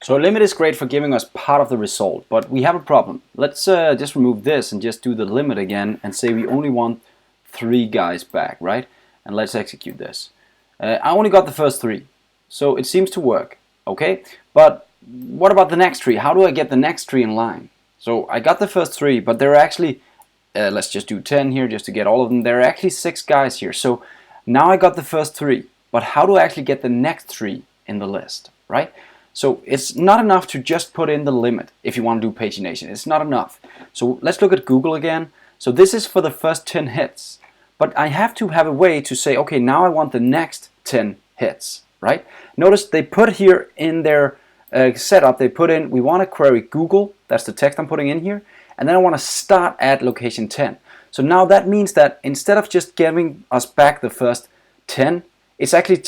So a limit is great for giving us part of the result, but we have a problem. Let's just remove this and just do the limit again and say we only want 3 guys back, right? And let's execute this. I only got the first 3, so it seems to work, okay? But what about the next 3? How do I get the next 3 in line? So I got the first 3, but there are actually, let's just do 10 here just to get all of them. There are actually 6 guys here. So now I got the first 3, but how do I actually get the next 3 in the list, right? So it's not enough to just put in the limit if you want to do pagination. It's not enough. So let's look at Google again. So this is for the first 10 hits. But I have to have a way to say, okay, now I want the next 10 hits, right? Notice they put here in their setup, they put in, we want to query Google. That's the text I'm putting in here. And then I want to start at location 10. So now that means that instead of just giving us back the first 10, it's actually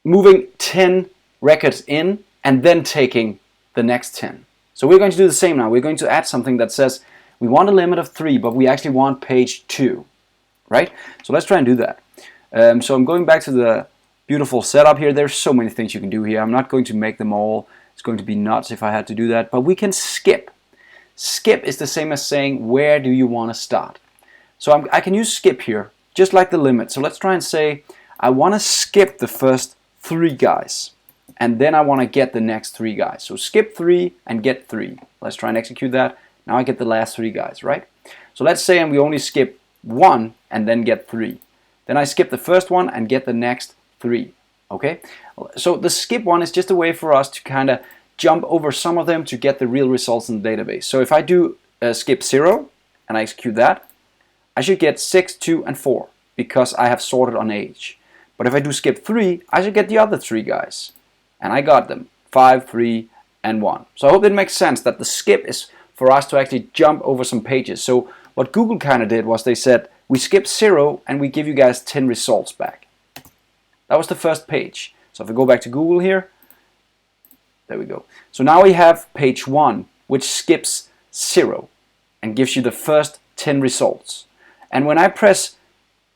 moving 10 records in and then taking the next 10. So we're going to do the same now. We're going to add something that says we want a limit of 3, but we actually want page 2, right? So let's try and do that. So I'm going back to the beautiful setup here. There's so many things you can do here. I'm not going to make them all. It's going to be nuts if I had to do that, but we can skip. Skip is the same as saying, where do you want to start? So I can use skip here, just like the limit. So let's try and say, I want to skip the first 3 guys, and then I want to get the next 3 guys. So skip 3 and get 3. Let's try and execute that. Now I get the last 3 guys, right? So let's say we only skip 1 and then get 3. Then I skip the first one and get the next 3. Okay? So the skip one is just a way for us to kind of jump over some of them to get the real results in the database. So if I do skip 0 and I execute that, I should get 6, 2, and 4 because I have sorted on age. But if I do skip 3, I should get the other 3 guys. And I got them, 5, 3, and 1. So I hope it makes sense that the skip is for us to actually jump over some pages. So what Google kind of did was they said, we skip 0 and we give you guys 10 results back. That was the first page. So if I go back to Google here, there we go. So now we have page 1, which skips 0 and gives you the first 10 results. And when I press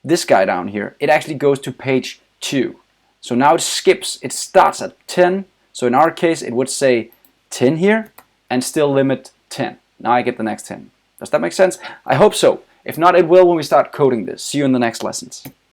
this guy down here, it actually goes to page 2. So now it skips, it starts at 10. So in our case, it would say 10 here and still limit 10. Now I get the next 10. Does that make sense? I hope so. If not, it will when we start coding this. See you in the next lessons.